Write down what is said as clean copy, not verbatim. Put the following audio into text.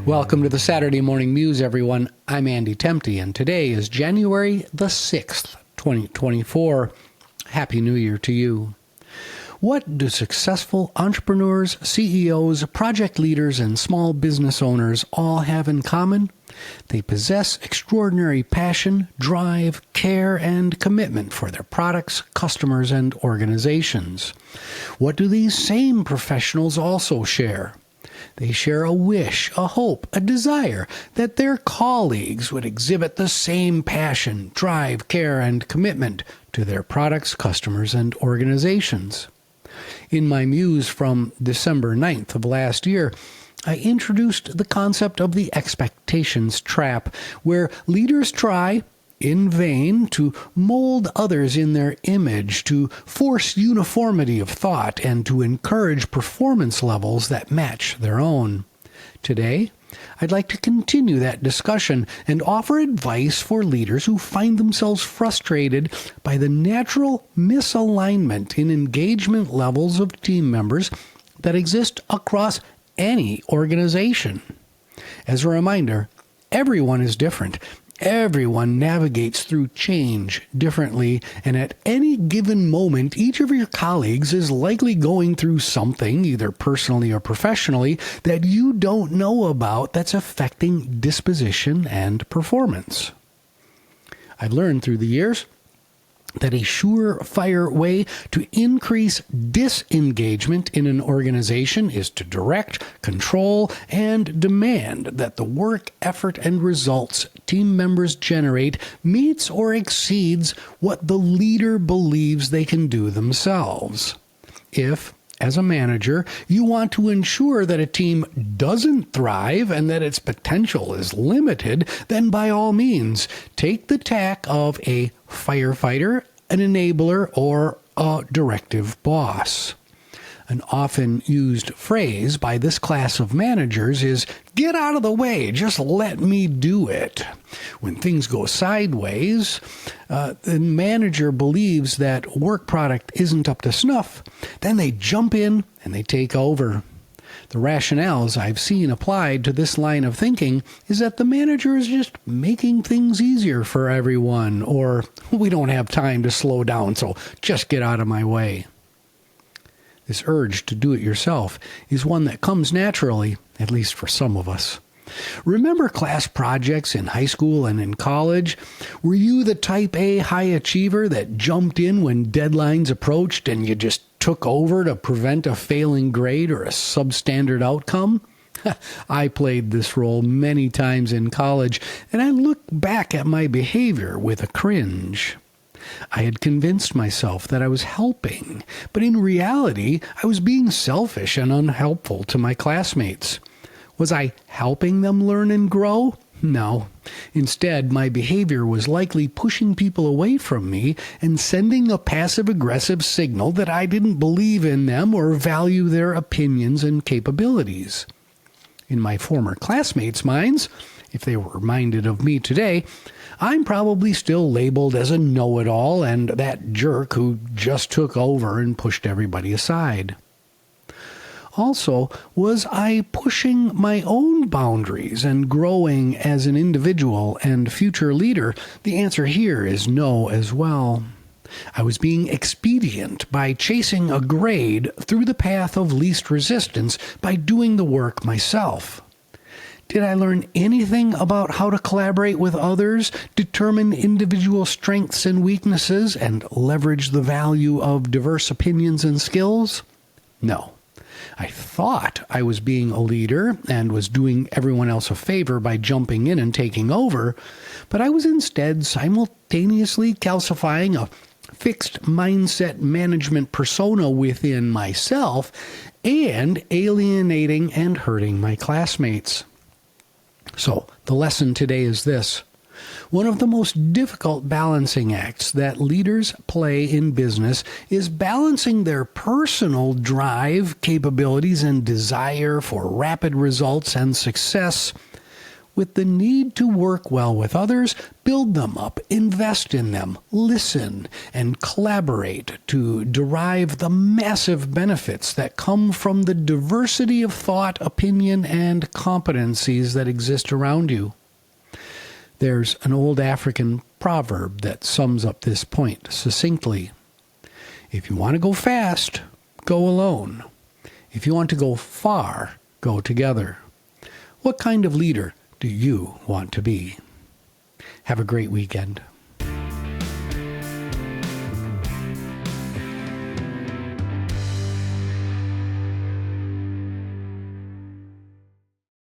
Welcome to the Saturday Morning Muse, everyone. I'm Andy Temte, and today is January the 6th, 2024. Happy New Year to you. What do successful entrepreneurs, CEOs, project leaders, and small business owners all have in common? They possess extraordinary passion, drive, care, and commitment for their products, customers, and organizations. What do these same professionals also share? They share a wish, a hope, a desire that their colleagues would exhibit the same passion, drive, care, and commitment to their products, customers, and organizations. In my Muse from December 9th of last year, I introduced the concept of the expectations trap, where leaders try, in vain, to mold others in their image, to force uniformity of thought, and to encourage performance levels that match their own. Today, I'd like to continue that discussion and offer advice for leaders who find themselves frustrated by the natural misalignment in engagement levels of team members that exist across any organization. As a reminder, everyone is different. Everyone navigates through change differently, and at any given moment, each of your colleagues is likely going through something, either personally or professionally, that you don't know about that's affecting disposition and performance. I've learned through the years that a surefire way to increase disengagement in an organization is to direct, control, and demand that the work, effort, and results team members generate meets or exceeds what the leader believes they can do themselves. If, as a manager, you want to ensure that a team doesn't thrive and that its potential is limited, then by all means, take the tack of a firefighter, an enabler, or a directive boss. An often used phrase by this class of managers is, "Get out of the way, just let me do it." When things go sideways, the manager believes that work product isn't up to snuff, then they jump in and they take over. The rationales I've seen applied to this line of thinking is that the manager is just making things easier for everyone, or we don't have time to slow down, so just get out of my way. This urge to do it yourself is one that comes naturally, at least for some of us. Remember class projects in high school and in college? Were you the type A high achiever that jumped in when deadlines approached and you just took over to prevent a failing grade or a substandard outcome? I played this role many times in college, and I look back at my behavior with a cringe. I had convinced myself that I was helping, but in reality, I was being selfish and unhelpful to my classmates. Was I helping them learn and grow? No. Instead, my behavior was likely pushing people away from me and sending a passive-aggressive signal that I didn't believe in them or value their opinions and capabilities. In my former classmates' minds, if they were reminded of me today, I'm probably still labeled as a know-it-all and that jerk who just took over and pushed everybody aside. Also, was I pushing my own boundaries and growing as an individual and future leader? The answer here is no as well. I was being expedient by chasing a grade through the path of least resistance by doing the work myself. Did I learn anything about how to collaborate with others, determine individual strengths and weaknesses, and leverage the value of diverse opinions and skills? No. I thought I was being a leader and was doing everyone else a favor by jumping in and taking over, but I was instead simultaneously calcifying a fixed mindset management persona within myself and alienating and hurting my classmates. So, the lesson today is this. One of the most difficult balancing acts that leaders play in business is balancing their personal drive, capabilities, and desire for rapid results and success with the need to work well with others, build them up, invest in them, listen, and collaborate to derive the massive benefits that come from the diversity of thought, opinion, and competencies that exist around you. There's an old African proverb that sums up this point succinctly. If you want to go fast, go alone. If you want to go far, go together. What kind of leader do you want to be? Have a great weekend.